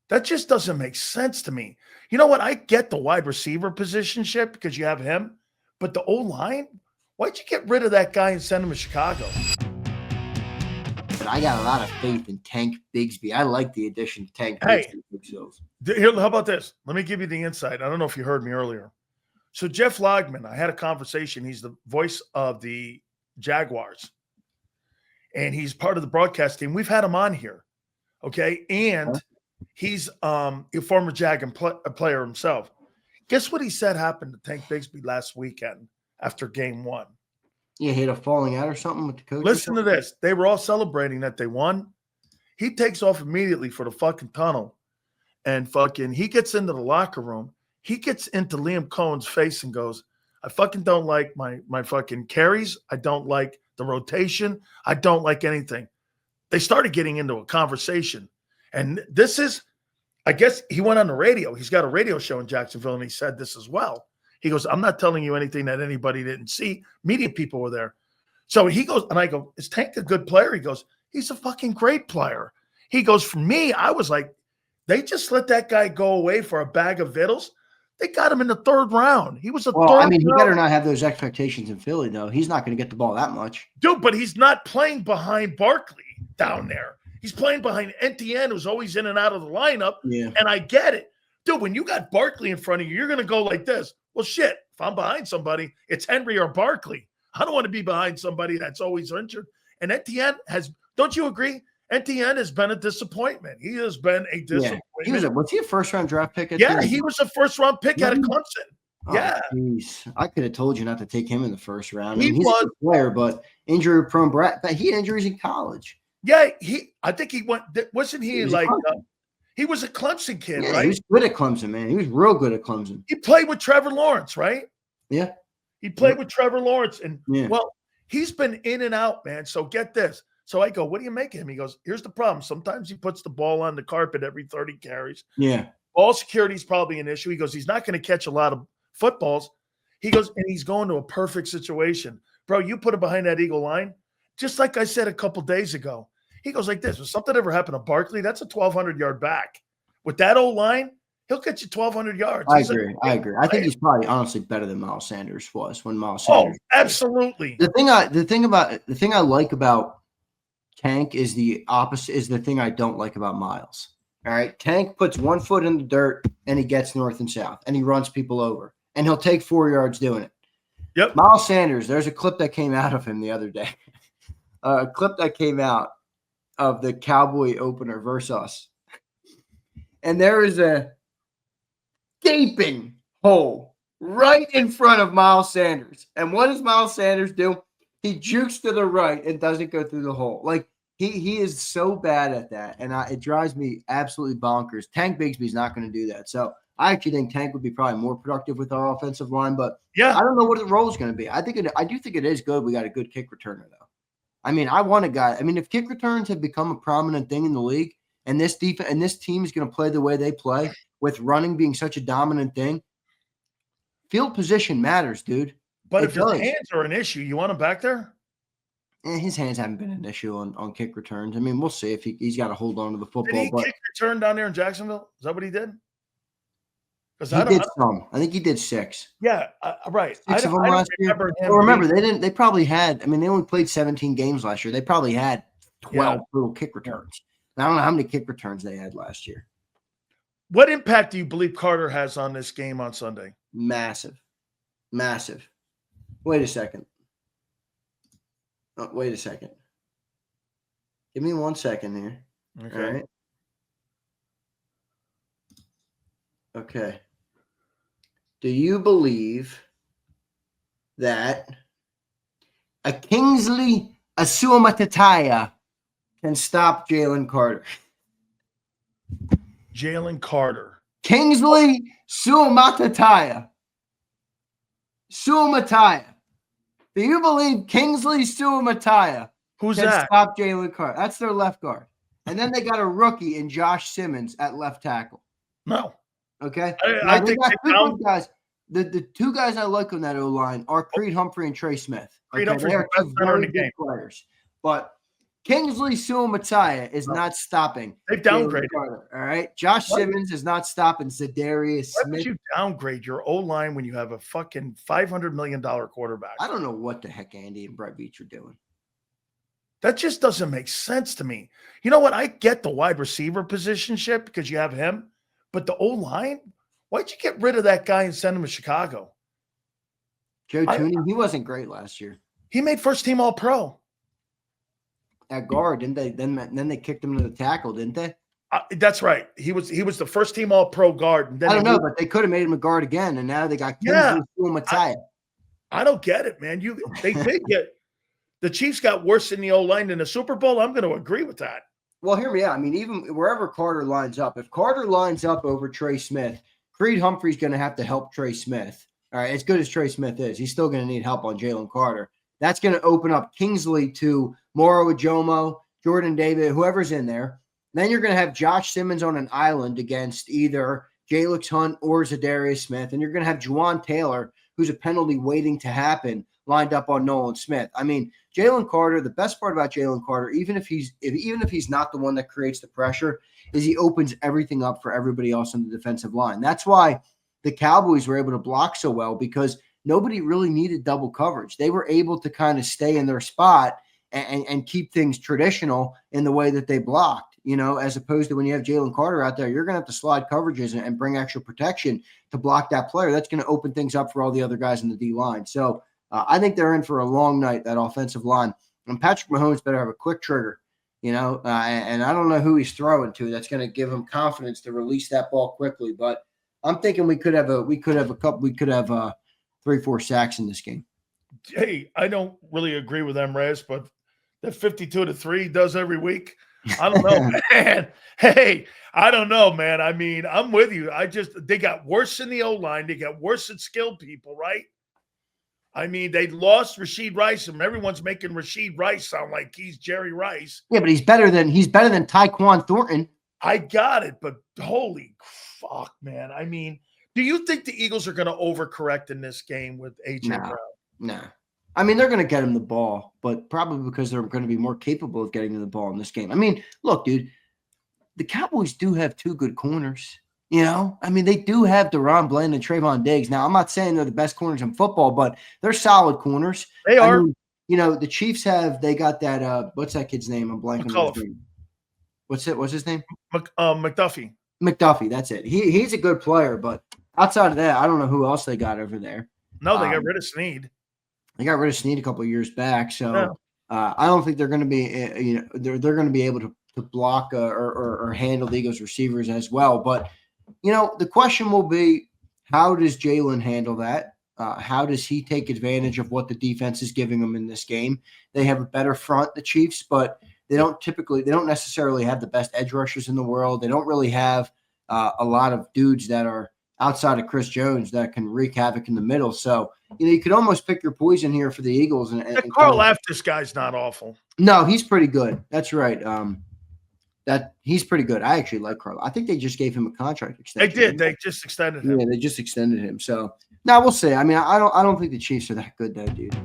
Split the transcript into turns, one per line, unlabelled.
That just doesn't make sense to me. You know what? I get the wide receiver position shit because you have him, but the O-line, why'd you get rid of that guy and send him to Chicago?
But I got a lot of faith in Tank Bigsby. I like the addition to Tank
Hey,
Bigsby.
Here, how about this? Let me give you the insight. I don't know if you heard me earlier. So Jeff Logman, I had a conversation. He's the voice of the Jaguars, and he's part of the broadcast team. We've had him on here, okay? And he's a former player himself. Guess what he said happened to Tank Bigsby last weekend after game 1?
Yeah, he had a falling out or something with the coach.
Listen to this. They were all celebrating that they won. He takes off immediately for the fucking tunnel, and he gets into the locker room. He gets into Liam Cohen's face and goes, I fucking don't like my fucking carries. I don't like the rotation. I don't like anything. They started getting into a conversation. And this is, I guess he went on the radio. He's got a radio show in Jacksonville, and he said this as well. He goes, I'm not telling you anything that anybody didn't see. Media people were there. So he goes, and I go, is Tank a good player? He goes, he's a fucking great player. He goes, for me, I was like, they just let that guy go away for a bag of vittles. They got him in the 3rd round. He was a third
I mean, he
round.
better not have those expectations in Philly, though. He's not going to get the ball that much.
Dude, but he's not playing behind Barkley down there. He's playing behind NTN, who's always in and out of the lineup.
Yeah.
And I get it. Dude, when you got Barkley in front of you, you're going to go like this. Well, shit, if I'm behind somebody, it's Henry or Barkley. I don't want to be behind somebody that's always injured. And NTN don't you agree? NTN has been a disappointment. He has been a disappointment.
Yeah. Was he a first-round draft pick?
He was a first-round pick out of Clemson.
Oh,
yeah.
Geez. I could have told you not to take him in the 1st round.
He's
a good player, but injury-prone brat. But he had injuries in college.
Yeah, I think he went. Wasn't he he was a Clemson kid, right?
He was good at Clemson, man. He was real good at Clemson.
He played with Trevor Lawrence, right?
Yeah.
He played with Trevor Lawrence. And, well, he's been in and out, man. So get this. So I go, what do you make of him? He goes, here's the problem. Sometimes he puts the ball on the carpet every 30 carries.
Yeah.
Ball security is probably an issue. He goes, he's not going to catch a lot of footballs. He goes, and he's going to a perfect situation. Bro, you put him behind that Eagle line, just like I said a couple days ago. He goes like this. If something ever happened to Barkley, that's a 1,200-yard back. With that old line, he'll get you 1,200 yards.
I agree. I think he's probably honestly better than Miles Sanders was when Miles Sanders.
Oh, absolutely.
The thing I like about Tank is the opposite, is the thing I don't like about Miles. All right. Tank puts one foot in the dirt and he gets north and south and he runs people over and he'll take 4 yards doing it.
Yep.
Miles Sanders, there's a clip that came out of him the other day. A clip that came out of the Cowboy opener versus us. And there is a gaping hole right in front of Miles Sanders. And what does Miles Sanders do? He jukes to the right and doesn't go through the hole. Like, he is so bad at that, and it drives me absolutely bonkers. Tank Bigsby's not going to do that. So I actually think Tank would be probably more productive with our offensive line, but I don't know what the role is going to be. I do think it is good. We got a good kick returner, though. I mean, I want a guy. I mean, if kick returns have become a prominent thing in the league, and this defense and this team is going to play the way they play, with running being such a dominant thing, field position matters, dude.
But if his hands are an issue, you want him back there?
His hands haven't been an issue on kick returns. I mean, we'll see if he's got to hold on to the football.
Did he kick return down there in Jacksonville? Is that what he did?
He did some. I think he did 6.
Yeah, right.
6 of them last year. Well, remember, they probably had. I mean, they only played 17 games last year. They probably had 12 little kick returns. I don't know how many kick returns they had last year.
What impact do you believe Carter has on this game on Sunday?
Massive. Wait a second. Wait a second. Give me 1 second here.
Okay.
All right. Okay. Do you believe that a Kingsley Asuamataya can stop Jalen Carter?
Jalen Carter.
Kingsley Suamataya. Do you believe Kingsley Suamataya
can
stop Jalen Carter? That's their left guard. And then they got a rookie in Josh Simmons at left tackle.
No.
Okay?
I think
they got guys. The 2 guys I like on that O-line are Creed Humphrey and Trey Smith.
Creed Humphrey
are
the best center in the game.
Players. But Kingsley Suamataia is
No.
not stopping.
They've
Jalen
downgraded.
Carter, all right. Josh
What?
Simmons is not stopping Zadarius
Why
Smith.
would you downgrade your O-line when you have a fucking $500 million quarterback?
I don't know what the heck Andy and Brett Veach are doing.
That just doesn't make sense to me. You know what? I get the wide receiver position shit because you have him, but the O-line, why'd you get rid of that guy and send him to Chicago?
Joe Tooney, he wasn't great last year.
He made first team All-Pro.
At guard, didn't they? Then they kicked him to the tackle, didn't they?
That's right. He was the first team All-Pro guard. And then
I don't know, but they could have made him a guard again, and now they got
Yeah.
Kingsley Suamataia.
I don't get it, man. They did get the Chiefs got worse in the O-line in the Super Bowl. I'm going to agree with that.
Well, hear me out. I mean, even wherever Carter lines up, if Carter lines up over Trey Smith, Creed Humphrey's going to have to help Trey Smith. All right, as good as Trey Smith is, he's still going to need help on Jalen Carter. That's going to open up Kingsley to Moro Ajomo, Jordan David, whoever's in there. Then you're going to have Josh Simmons on an island against either Jalix Hunt or Zadarius Smith. And you're going to have Juwan Taylor, who's a penalty waiting to happen, lined up on Nolan Smith. I mean, Jalen Carter, the best part about Jalen Carter, even if he's not the one that creates the pressure, is he opens everything up for everybody else on the defensive line. That's why the Cowboys were able to block so well, because nobody really needed double coverage. They were able to kind of stay in their spot and keep things traditional in the way that they blocked, as opposed to when you have Jalen Carter out there, you're going to have to slide coverages and bring extra protection to block that player. That's going to open things up for all the other guys in the D line. So I think they're in for a long night, that offensive line. And Patrick Mahomes better have a quick trigger, and I don't know who he's throwing to that's going to give him confidence to release that ball quickly. But I'm thinking we could have 3-4 sacks in this game.
Hey, I don't really agree with them, Rez, but that 52-3 does every week. I don't know, man. Hey, I don't know, man. I mean, I'm with you. They got worse in the O-line. They got worse at skilled people, right? I mean, they lost Rashid Rice, and everyone's making Rashid Rice sound like he's Jerry Rice.
Yeah, but he's better than Tyquan Thornton.
I got it, but holy fuck, man. I mean, do you think the Eagles are going to overcorrect in this game with A.J. Brown?
No. I mean, they're going to get him the ball, but probably because they're going to be more capable of getting him the ball in this game. I mean, look, dude, the Cowboys do have two good corners. I mean, they do have Deron Bland and Trayvon Diggs. Now, I'm not saying they're the best corners in football, but they're solid corners.
They are.
I mean, the Chiefs they got that, what's that kid's name? I'm blanking on his name. What's his name?
McDuffie.
McDuffie, that's it. He's a good player, but outside of that, I don't know who else they got over there.
No, they got rid of Snead.
They got rid of Snead a couple of years back, so I don't think they're going to be, they're going to be able to block or handle the Eagles receivers as well. But the question will be, how does Jalen handle that? How does he take advantage of what the defense is giving him in this game? They have a better front, the Chiefs, but they don't necessarily have the best edge rushers in the world. They don't really have a lot of dudes that are outside of Chris Jones that can wreak havoc in the middle. So, you could almost pick your poison here for the Eagles. And
Carl Laft, this guy's not awful.
No, he's pretty good. That's right. That he's pretty good. I actually like Carl. I think they just gave him a contract extension.
They did. They just extended him.
Yeah, they just extended him. So now we'll see. I mean, I don't think the Chiefs are that good though, dude.